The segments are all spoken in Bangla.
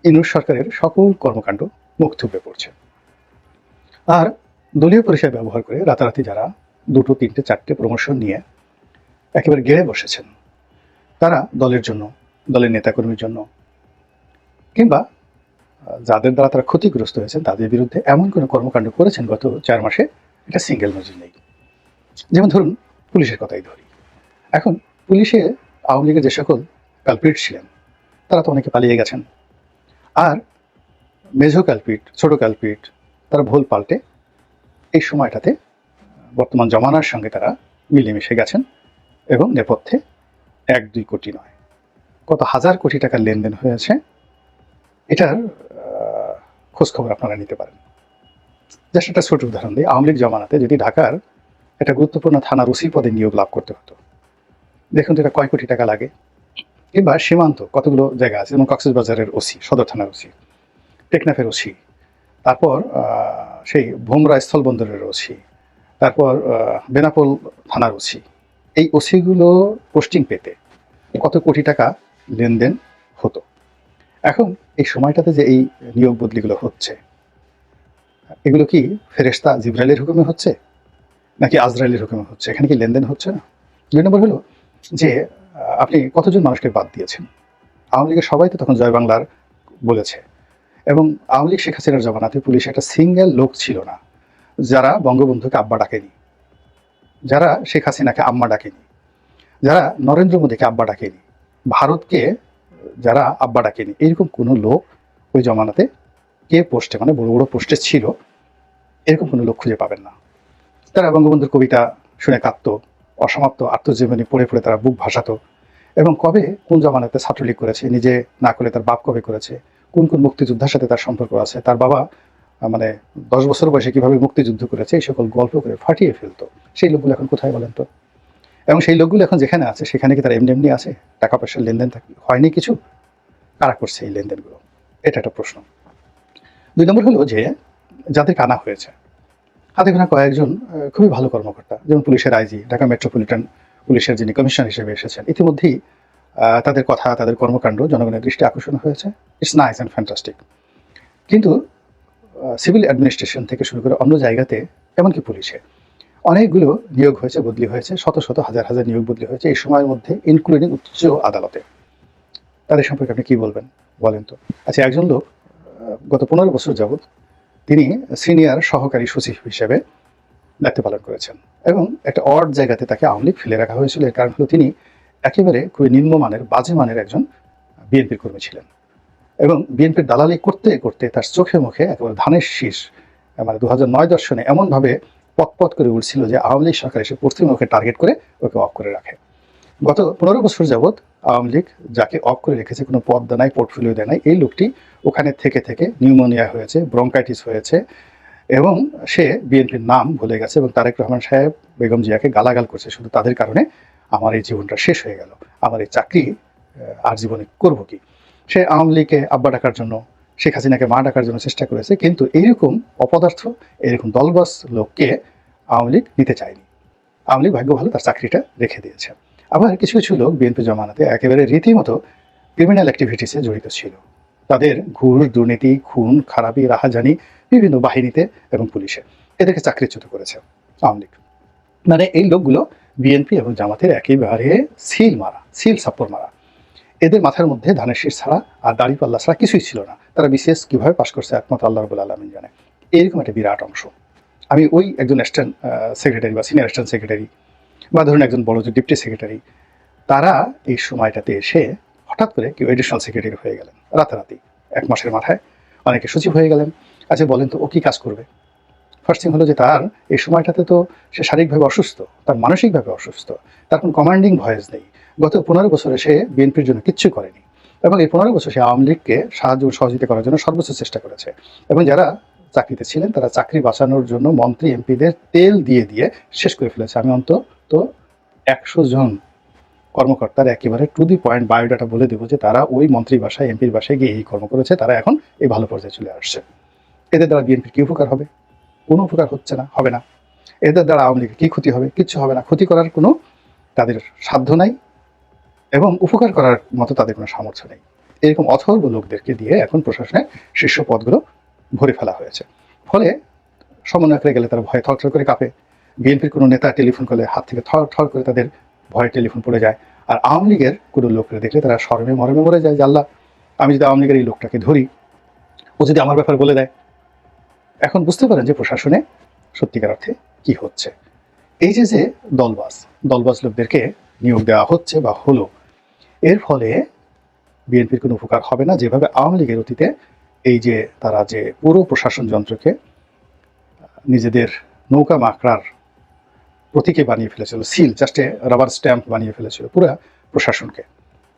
ইউনূস সরকারের সকল কর্মকাণ্ড মুখ থুবড়ে পড়ছে। আর দলীয় পরিচয় ব্যবহার করে রাতারাতি যারা 2টো 3টে 4টে প্রমোশন নিয়ে একেবারে গেড়ে বসেছেন, তারা দলের জন্য, দলের নেতাকর্মীর জন্য, কিংবা যাদের দ্বারা তারা ক্ষতিগ্রস্ত হয়েছেন তাদের বিরুদ্ধে এমন কোনো কর্মকাণ্ড করেছেন গত 4 মাসে, এটা সিঙ্গেল নজির নেই। যেমন ধরুন পুলিশের কথাই ধরি। এখন পুলিশে আওয়ামী লীগের যে সকল কালপ্রিট ছিলেন তারা তো অনেকে পালিয়ে গেছেন, আর মেজো কালপ্রিট, ছোট কালপ্রিট, তারা ভুল পাল্টে এই সময়টাতে বর্তমান জমানার সঙ্গে তারা মিলেমিশে গেছেন এবং নেপথ্যে 1-2 কোটি নয়, কত হাজার কোটি টাকার লেনদেন হয়েছে, এটার খোঁজখবর আপনারা নিতে পারেন। জাস্ট একটা ছোট উদাহরণ দিই। আওয়ামী লীগ জমানাতে যদি ঢাকার একটা গুরুত্বপূর্ণ থানার ওসি পদে নিয়োগ লাভ করতে হতো, দেখুন তো এটা কয় কোটি টাকা লাগে। কিংবা সীমান্ত কতগুলো জায়গা আছে, যেমন কক্সবাজারের ওসি, সদর থানার ওসি, টেকনাফের ওসি, তারপর সেই ভোমরা স্থলবন্দরের ওসি, তারপর বেনাপোল থানার ওসি, এই ওসিগুলো পোস্টিং পেতে কত কোটি টাকা লেনদেন হতো। এখন এই সময়টাতে যে এই নিয়োগ বদলিগুলো হচ্ছে, এগুলো কি ফেরেশতা জিবরাইলের হুকুমে হচ্ছে নাকি আজরাইলের হুকুমে হচ্ছে? এখানে কি লেনদেন হচ্ছে না? 2 নম্বর হলো যে আপনি কতজন মানুষকে বাদ দিয়েছেন। আওয়ামী লীগের সবাই তো তখন জয় বাংলার বলেছে, এবং আওয়ামী লীগ শেখ হাসিনার জমানাতে পুলিশে একটা সিঙ্গেল লোক ছিল না যারা বঙ্গবন্ধুকে আব্বা ডাকেনি, যারা শেখ হাসিনাকে আম্মা ডাকেনি, যারা নরেন্দ্র মোদীকে আব্বা ডাকেনি, ভারতকে যারা আব্বা ডাকেনি, এরকম কোনো লোক ওই জমানাতে কে পোস্টে, মানে বড় বড় পোস্টে ছিল, এরকম কোনো লোক খুঁজে পাবেন না। তারা বঙ্গবন্ধুর কবিতা শুনে কাঁদত, অসমাপ্ত আত্মজীবনী পড়ে পড়ে তারা বুক ভাসাতো, এবং কবে কোন জমানাতে ছাত্রলীগ করেছে, নিজে না করে তার বাপ কবে করেছে, কোন কোন মুক্তিযোদ্ধার সাথে তার সম্পর্ক আছে, তার বাবা মানে 10 বছর বয়সে কিভাবে মুক্তিযুদ্ধ করেছে, এই সকল গল্প করে ফাটিয়ে ফেলতো। সেই লোকগুলো এখন কোথায় বলেন তো? এবং সেই লোকগুলো এখন যেখানে আছে সেখানে কি তার এমনি এমনি আছে? টাকা পয়সার লেনদেন হয়নি কিছু? কারা করছে এই লেনদেনগুলো? এটা একটা প্রশ্ন। 2 নম্বর হলো যে যাদের কানা হয়েছে, হাতে গোনা কয়েকজন খুবই ভালো কর্মকর্তা, যেমন পুলিশের আইজি, ঢাকা মেট্রোপলিটন পুলিশের যিনি কমিশনার হিসেবে এসেছেন, ইতিমধ্যেই তাদের কথা, তাদের কর্মকাণ্ড জনগণের দৃষ্টি আকর্ষণ হয়েছে। It's nice and fantastic. কিন্তু সিভিল অ্যাডমিনিস্ট্রেশন থেকে শুরু করে অন্য জায়গাতে, এমনকি পুলিশে অনেকগুলো নিয়োগ হয়েছে, বদলি হয়েছে, শত শত হাজার হাজার নিয়োগ বদলি হয়েছে এই সময়ের মধ্যে, ইনক্লুডিং উচ্চ আদালতে। তাদের সম্পর্কে আপনি কি বলবেন বলেন তো? আচ্ছা, একজন লোক গত 15 বছর যাবৎ তিনি সিনিয়র সহকারী সচিব হিসেবে দায়িত্ব পালন করেছেন, এবং একটা অড জায়গাতে তাকে আওয়ামী লীগ ফেলে রাখা হয়েছিল। এর কারণ হলো তিনি একেবারে খুবই নিম্নমানের, বাজে মানের একজন বিএনপির কর্মী ছিলেন, এবং বিএনপির দালালি করতে করতে তার চোখে মুখে একেবারে ধানের শীষ, মানে 2009 দর্শনে এমনভাবে পথ করে উঠছিল যে আওয়ামী লীগ সরকার এসে পশ্চিমবঙ্গকে টার্গেট করে ওকে অফ করে রাখে। গত 15 বছর যাবৎ আওয়ামী লীগ যাকে অফ করে রেখেছে, কোনো পদ দেয় নাই, পোর্টফোলিও দেয় নাই, এই লোকটি ওখানে থেকে থেকে নিউমোনিয়া হয়েছে, ব্রঙ্কাইটিস হয়েছে, এবং সে বিএনপির নাম ভুলে গেছে, এবং তারেক রহমান সাহেব, বেগম জিয়াকে গালাগাল করছে, শুধু তাদের কারণে আমার এই জীবনটা শেষ হয়ে গেল, আমার এই চাকরি আর জীবনে করবো কি। সে আওয়ামী লীগকে আব্বা ডাকার জন্য, শেখ হাসিনাকে মা ডাকার জন্য চেষ্টা করেছে, কিন্তু এইরকম অপদার্থ, এরকম দলবাস লোককে আওয়ামী লীগ নিতে চায়নি। আওয়ামী লীগ ভাগ্য ভালো তার চাকরিটা রেখে দিয়েছে। আবার কিছু কিছু লোক বিএনপি জমানাতে একেবারে রীতিমতো ক্রিমিনাল অ্যাক্টিভিটিসে জড়িত ছিল, তাদের ঘুষ, দুর্নীতি, খুন, খারাপি, রাহাজানি বিভিন্ন বাহিনীতে এবং পুলিশে, এদেরকে চাকরিচ্যুত করেছে আওয়ামী লীগ। মানে এই লোকগুলো বিএনপি এবং জামাতের একেবারে সিল সাপ্পর মারা। এদের মাথার মধ্যে ধানের শীষ ছাড়া আর দাড়িপাল্লা ছাড়া কিছুই ছিল না। তারা বিসিএস কীভাবে পাশ করছে একমাত্র আল্লাহ রাব্বুল আলামিন জানে। এইরকম একটা বিরাট অংশ। আমি ওই একজন অ্যাসিস্ট্যান্ট সেক্রেটারি বা সিনিয়র অ্যাসিস্ট্যান্ট সেক্রেটারি, বা ধরুন একজন বড় যে ডিপটি সেক্রেটারি, তারা এই সময়টাতে এসে হঠাৎ করে কেউ এডিশনাল সেক্রেটারি হয়ে গেলেন রাতারাতি, 1 মাসের মাথায় অনেকে সচিব হয়ে গেলেন। আচ্ছা বলেন তো ও কী কাজ করবে? ফার্স্ট থিং হলো যে তার এই সময়টাতে তো সে শারীরিকভাবে অসুস্থ, তার মানসিকভাবে অসুস্থ, তার কোনো কমান্ডিং ভয়েস নেই। গত 15 বছরে সে বিএনপির জন্য কিচ্ছু করেনি, এবং এই 15 বছর সে আওয়ামী লীগকে সাহায্য সহযোগিতা করার জন্য সর্বোচ্চ চেষ্টা করেছে, এবং যারা চাকরিতে ছিলেন তারা চাকরি বাঁচানোর জন্য মন্ত্রী এমপিদের তেল দিয়ে দিয়ে শেষ করে ফেলেছে। আমি অন্তত 100 জন কর্মকর্তার একেবারে টু দি পয়েন্ট বায়োডাটা বলে দেবো যে তারা ওই মন্ত্রী বাসায়, এমপির বাসায় গিয়ে এই কর্ম করেছে, তারা এখন এই ভালো পর্যায়ে চলে আসছে। এদের দ্বারা বিএনপির কী উপকার হবে? কোনো উপকার হচ্ছে না, হবে না। এদের দ্বারা আওয়ামী লীগের কী ক্ষতি হবে? কিচ্ছু হবে না। ক্ষতি করার কোনো তাদের সাধ্য নাই, এবং উপকার করার মতো তাদের কোনো সামর্থ্য নেই। এরকম অথর্ব লোকদেরকে দিয়ে এখন প্রশাসনের শীর্ষ পদগুলো ভরে ফেলা হয়েছে। ফলে সমন্বয়ক হয়ে গেলে তারা ভয়ে থরথর করে কাঁপে। বিএনপির কোনো নেতা টেলিফোন করলে হাত থেকে থর থর করে তাদের ভয়ে টেলিফোন পড়ে যায়। আর আওয়ামী লীগের কোনো লোকরা দেখলে তারা শরমে মরমে মরে যায় যে আল্লাহ, আমি যদি আওয়ামী লীগের এই লোকটাকে ধরি, ও যদি আমার ব্যাপার বলে দেয়। এখন বুঝতে পারেন যে প্রশাসনে সত্যিকার অর্থে কি হচ্ছে। এই যে যে দলবাজ লোকদেরকে নিয়োগ দেওয়া হচ্ছে বা হলো, এর ফলে বিএনপির কোনো উপকার হবে না। যেভাবে আওয়ামী লীগের অতীতে এই যে তারা যে পুরো প্রশাসন যন্ত্রকে নিজেদের নৌকা মাকড়ার প্রতীকে বানিয়ে ফেলেছিল, সিল জাস্টে রাবার স্ট্যাম্প বানিয়ে ফেলেছিল পুরো প্রশাসনকে,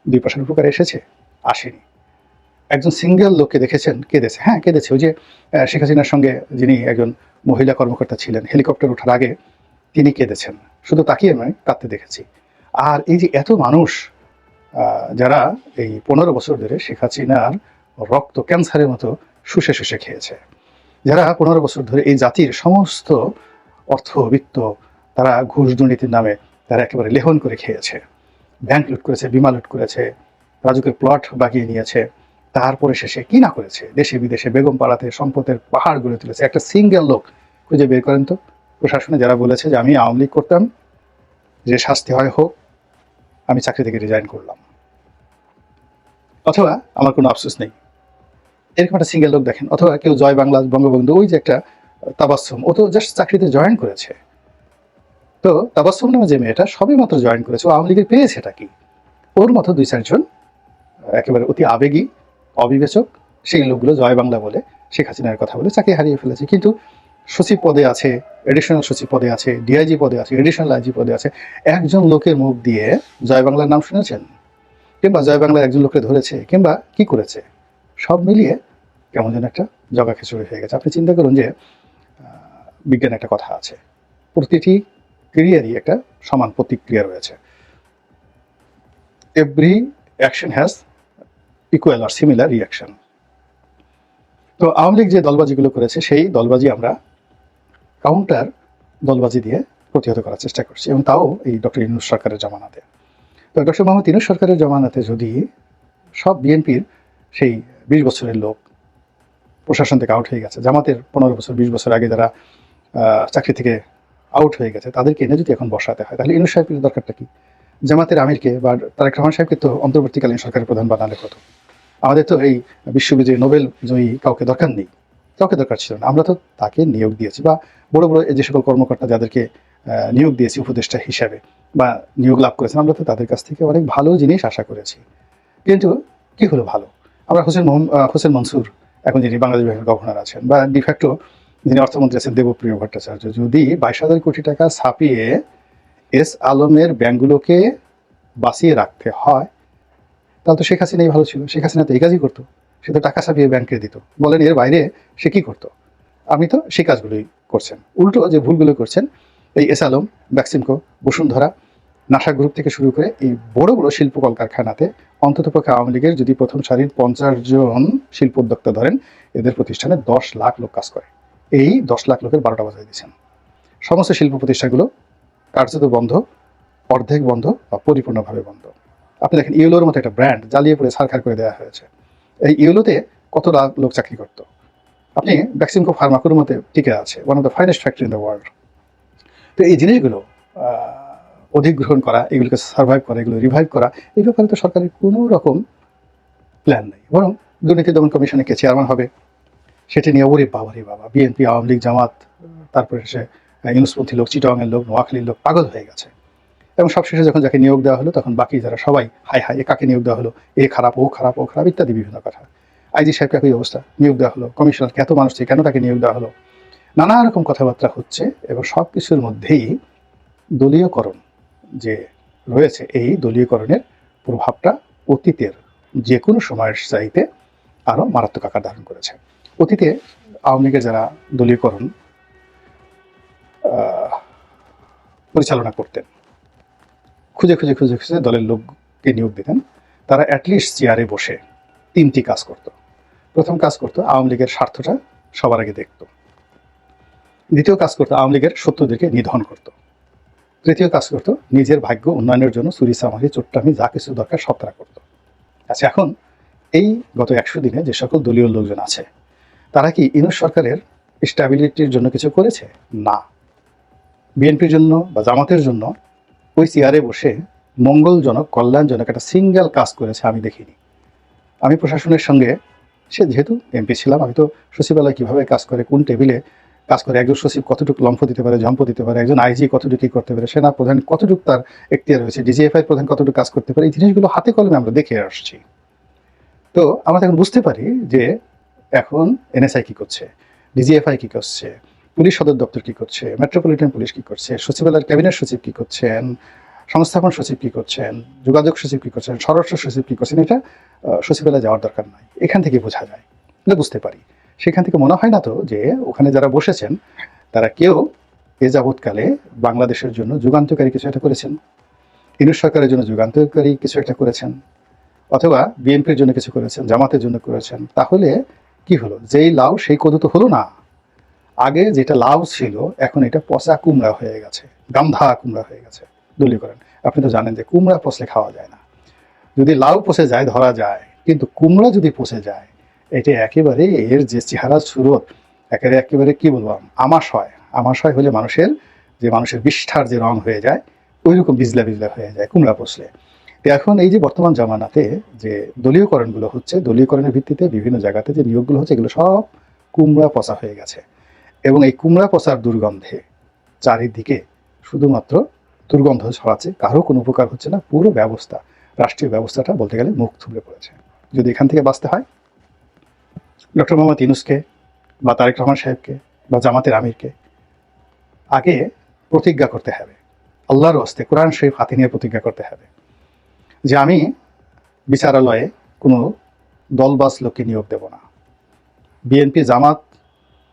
2% উপকার এসেছে? আসেনি। একজন সিঙ্গেল লোককে দেখেছেন কেঁদেছে? হ্যাঁ কেঁদেছে। ওই যে শেখ হাসিনার সঙ্গে যিনি একজন মহিলা কর্মকর্তা ছিলেন, হেলিকপ্টার ওঠার আগে তিনি কেঁদেছেন, শুধু তাকিয়ে নয় কাঁদতে দেখেছি। আর এই যে এত মানুষ যারা এই 15 বছর ধরে শেখ হাসিনার রক্ত ক্যান্সারের মতো শুষে শুষে খেয়েছে, যারা 15 বছর ধরে এই জাতির সমস্ত অর্থ বিত্ত তারা ঘুষ দুর্নীতির নামে তারা একেবারে লেহন করে খেয়েছে, ব্যাংক লুট করেছে, বিমা লুট করেছে, রাজুকের প্লট বাগিয়ে নিয়েছে, তারপরে শেষে কি না করেছে, দেশে বিদেশে বেগম পাড়াতে সম্পদের পাহাড় গড়ে তুলেছে। একটা সিঙ্গেল লোক খুঁজে বের করেন তো প্রশাসনে যারা বলেছে যে আমি আওয়ামী লীগ করতাম, যে শাস্তি হয় হোক, আমি চাকরি থেকে রিজাইন করলাম, অথবা আমার কোনো আফসোস নেই, এরকম একটা সিঙ্গেল লোক দেখেন। অথবা কেউ জয় বাংলা বঙ্গবন্ধু, ওই যে একটা তাবাসসুম, ও তো জাস্ট চাকরিতে জয়েন করেছে। তো তাবাসসুম নামে যে মেয়েটা সবে মাত্র জয়েন করেছে, ও আওয়ামী লীগের পেয়েছেটা কি? ওর মতো 2-4 জন একেবারে অতি আবেগী অবিবেচক সেই লোকগুলো জয় বাংলা বলে শেখ হাসিনার কথা বলে চাকরি হারিয়ে ফেলেছে। কিন্তু সচিব পদে আছে, এডিশনাল সচিব পদে আছে, ডিআইজি পদে আছে, এডিশনাল আইজি পদে আছে। একজন লোকের মুখ দিয়ে জয় বাংলার নাম শুনেছেন? কিংবা জয় বাংলার একজন লোককে ধরেছে কিংবা কি করেছে? সব মিলিয়ে কেমন যেন একটা জগা খিচুড়ি হয়ে গেছে। আপনি চিন্তা করুন যে বিজ্ঞানে একটা কথা আছে, প্রতিটি ক্রিয়ারই একটা সমান প্রতিক্রিয়া রয়েছে। এভরি অ্যাকশন হ্যাজ ইকুয়াল আর সিমিলার রিয়াকশন। তো আওয়ামী লীগ যে দলবাজিগুলো করেছে সেই দলবাজি আমরা কাউন্টার দলবাজি দিয়ে প্রতিহত করার চেষ্টা করছি, এবং তাও এই ডক্টর ইউনূস সরকারের জমানাতে। তো ডক্টর মোহাম্মদ ইউনূস সরকারের জমানাতে যদি সব বিএনপির সেই 20 বছরের লোক প্রশাসন থেকে আউট হয়ে গেছে, জামাতের 15 বছর 20 বছর আগে যারা চাকরি থেকে আউট হয়ে গেছে, তাদেরকে এনে যদি এখন বসাতে হয়, তাহলে ইউনূস সাহেবের দরকারটা কি? জামাতের আমিরকে বা তারেক রহমান সাহেবকে তো অন্তর্বর্তীকালীন সরকারের প্রধান বানালে কত। আমাদের তো এই বিশ্ববিজয়ী নোবেল জয়ী কাউকে দরকার নেই, কাউকে দরকার ছিল না। আমরা তো তাকে নিয়োগ দিয়েছি, বা বড় বড় যে সকল কর্মকর্তা যাদেরকে নিয়োগ দিয়েছি উপদেষ্টা হিসাবে বা নিয়োগ লাভ করেছেন, আমরা তো তাদের কাছ থেকে অনেক ভালো জিনিস আশা করেছি। কিন্তু কি হলো ভালো? আমরা হোসেন মনসুর এখন যিনি বাংলাদেশ ব্যাংকের গভর্নর আছেন, বা ডিফ্যাক্টো যিনি অর্থমন্ত্রী আছেন দেবপ্রিয় ভট্টাচার্য, যদি 22,000 কোটি টাকা ছাপিয়ে এস আলমের ব্যাংকগুলোকে বাঁচিয়ে রাখতে হয়, তাহলে তো শেখ হাসিনাই ভালো ছিল। শেখ হাসিনা তো এই কাজই করতো, সে তো টাকা ছাপিয়ে ব্যাংকে দিত। বলেন এর বাইরে সে কি করতো? আপনি তো সেই কাজগুলোই করছেন। উল্টো যে ভুলগুলো করছেন, এই S Alam, Beximco, Bashundhara, NASA group থেকে শুরু করে এই বড় বড় শিল্প কলকারখানাতে অন্ততপক্ষে আওয়ামী লীগের যদি প্রথম সারির 50 জন শিল্প উদ্যোক্তা ধরেন, এদের প্রতিষ্ঠানে 10 লাখ লোক কাজ করে। এই 10 লাখ লোকের 12টা বাজায় দিয়েছেন। সমস্ত শিল্প প্রতিষ্ঠানগুলো কার্যত বন্ধ, অর্ধেক বন্ধ বা পরিপূর্ণভাবে বন্ধ। আপনি দেখেন ইউলোর মতো একটা ব্র্যান্ড জ্বালিয়ে পড়ে ছারখার করে দেওয়া হয়েছে। এই ইউলোতে কত লাখ লোক চাকরি করতো। আপনি ব্যাক্সিমকো ফার্মাকোর মতে টিকে আছে, one of the finest factory in the world. তো এই জিনিসগুলো অধিগ্রহণ করা, এগুলোকে সার্ভাইভ করা, এগুলো রিভাইভ করা, এই ব্যাপারে তো সরকারের কোনো রকম প্ল্যান নেই। বরং দুর্নীতি দমন কমিশনে কে চেয়ারম্যান হবে সেটি নিয়ে ওরে বাবা বিএনপি, আওয়ামী লীগ, জামাত, তারপরে সে ইউনুসপন্থী লোক, চিটাগাংয়ের লোক, নোয়াখালীর লোক পাগল হয়ে গেছে। এবং সবশেষে যখন যাকে নিয়োগ দেওয়া হলো, তখন বাকি যারা সবাই হাই এ কাকে নিয়োগ দেওয়া হলো, এ খারাপ ও খারাপ ও খারাপ ইত্যাদি বিভিন্ন কথা। আইজি সাহেবকে একই অবস্থা, নিয়োগ দেওয়া হলো। কমিশনারকে এত মানুষ কেন তাকে নিয়োগ দেওয়া হলো? নানা রকম কথাবার্তা হচ্ছে, এবং সব কিছুর মধ্যেই দলীয়করণ যে রয়েছে, এই দলীয়করণের প্রভাবটা অতীতের যে কোনো সময়ের চাইতে আরও মারাত্মক আকার ধারণ করেছে। অতীতে আওয়ামী লীগের যারা দলীয়করণ পরিচালনা করতেন, খুঁজে দলের লোককে নিয়োগ দিতেন, তারা অ্যাটলিস্ট চেয়ারে বসে 3টি কাজ করত। প্রথম কাজ করতো আওয়ামী লীগের স্বার্থটা সবার আগে দেখত। দ্বিতীয় কাজ করতো আওয়ামী লীগের শত্রুদেরকে নিধন করত। তৃতীয় কাজ করতো নিজের ভাগ্য উন্নয়নের জন্য চুরি চামারি চোট্টামি যা কিছু দরকার সব তারা করতো। আচ্ছা, এখন এই গত 100 দিনে যে সকল দলীয় লোকজন আছে তারা কি ইউনূস সরকারের স্ট্যাবিলিটির জন্য কিছু করেছে? না। বিএনপির জন্য বা জামাতের জন্য ওই চেয়ারে বসে মঙ্গলজনক কল্যাণজনক একটা সিঙ্গেল কাজ করেছে আমি দেখিনি। আমি প্রশাসনের সঙ্গে, সে যেহেতু এমপি ছিলাম, আমি তো সচিবালয় কীভাবে কাজ করে, কোন টেবিলে কাজ করে, একজন সচিব কতটুকু লম্ফ দিতে পারে, জম্প দিতে পারে, একজন আইজি কতটুকু কী করতে পারে, সেনা প্রধান কতটুকু তার এখতিয়ার রয়েছে, ডিজিএফআই প্রধান কতটুকু কাজ করতে পারে, এই জিনিসগুলো হাতে কলমে আমরা দেখে আসছি। তো আমরা এখন বুঝতে পারি যে এখন এনএসআই কী করছে, ডিজিএফআই কী করছে, পুলিশ সদর দপ্তর কী করছে, মেট্রোপলিটন পুলিশ কী করছে, সচিবালয়ের ক্যাবিনেট সচিব কী করছেন, সংস্থাপন সচিব কী করছেন, যোগাযোগ সচিব কী করছেন, স্বরাষ্ট্র সচিব কী করছেন, এটা সচিবালয়ে যাওয়ার দরকার নাই, এখান থেকে বোঝা যায়, এটা বুঝতে পারি। সেখান থেকে মনে হয় না তো যে ওখানে যারা বসেছেন তারা কেউ এ যাবৎকালে বাংলাদেশের জন্য যুগান্তকারী কিছু একটা করেছেন, ইউনূস সরকারের জন্য যুগান্তকারী কিছু একটা করেছেন, অথবা বিএনপির জন্য কিছু করেছেন, জামাতের জন্য করেছেন। তাহলে কি হলো? যেই লাউ সেই কদু তো হলো না। আগে যেটা লাউ ছিল এখন এটা পচা কুমড়া হয়ে গেছে, গান্ধা কুমড়া হয়ে গেছে দলীয়করণ। আপনি তো জানেন যে কুমড়া পচলে খাওয়া যায় না। যদি লাউ পচে যায় ধরা যায়, কিন্তু কুমড়া যদি পচে যায় এটা একেবারে এর যে চেহারা সুরত একেবারে কি বলবো, আমাশয় হলে মানুষের বিষ্ঠার যে রং হয়ে যায় ওই রকম বিজলা বিজলা হয়ে যায় কুমড়া পচলে। তো এখন এই যে বর্তমান জামানাতে যে দলীয়করণগুলো হচ্ছে, দলীয়করণের ভিত্তিতে বিভিন্ন জায়গাতে যে নিয়োগগুলো হচ্ছে, এগুলো সব কুমড়া পচা হয়ে গেছে। এবং এই কুমড়া পচার দুর্গন্ধে চারিদিকে শুধুমাত্র দুর্গন্ধ ছড়াচ্ছে, কারো কোনো উপকার হচ্ছে না। পুরো ব্যবস্থা, রাষ্ট্রীয় ব্যবস্থাটা বলতে গেলে মুখ থুবড়ে পড়েছে। যদি এখান থেকে বাঁচতে হয়, ডক্টর মোহাম্মদ ইউনূসকে বা তারেক রহমান সাহেবকে বা জামাতের আমিরকে আগে প্রতিজ্ঞা করতে হবে, আল্লাহর ওয়াস্তে কোরআন শরীফ হাতে নিয়ে প্রতিজ্ঞা করতে হবে যে আমি বিচারালয়ে কোনো দলবাজ লোককে নিয়োগ দেব না। বিএনপি, জামাত,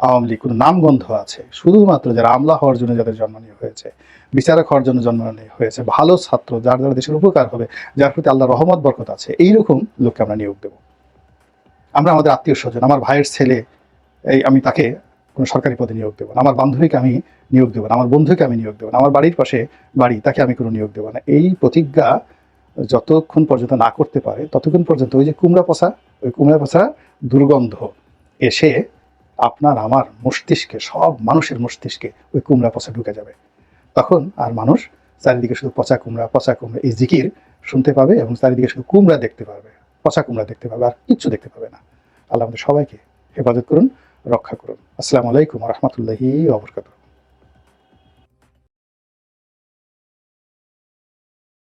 আওয়ামী লীগ কোনো নামগন্ধ আছে, শুধুমাত্র যারা আমলা হওয়ার জন্য যাদের জন্ম নেওয়া হয়েছে, বিচারক হওয়ার জন্য জন্ম নেওয়া হয়েছে, ভালো ছাত্র, যার দ্বারা দেশের উপকার হবে, যার প্রতি আল্লাহ রহমত বরকত আছে, এইরকম লোককে আমরা নিয়োগ দেব। আমরা আমাদের আত্মীয় স্বজন, আমার ভাইয়ের ছেলে, আমি তাকে কোনো সরকারি পদে নিয়োগ দেবো না, আমার বান্ধবীকে আমি নিয়োগ দেবো না, আমার বন্ধুকে আমি নিয়োগ দেবো না, আমার বাড়ির পাশে বাড়ি তাকে আমি কোনো নিয়োগ দেবো না। এই প্রতিজ্ঞা যতক্ষণ পর্যন্ত না করতে পারে ততক্ষণ পর্যন্ত ওই যে কুমড়া পচা দুর্গন্ধ এসে আপনার আমার মস্তিষ্কে, সব মানুষের মস্তিষ্কে ওই কুমড়া পচা ঢুকে যাবে। তখন আর মানুষ চারিদিকে শুধু পচা কুমড়া এই জিকির শুনতে পাবে এবং চারিদিকে শুধু কুমড়া দেখতে পাবে, পচা কুমড়া দেখতে পাবে, আর কিচ্ছু দেখতে পাবে না। আল্লাহ আমাদের সবাইকে হেফাজত করুন, রক্ষা করুন। আসসালামু আলাইকুম ওয়া রাহমাতুল্লাহি ওয়া বারাকাতুহু।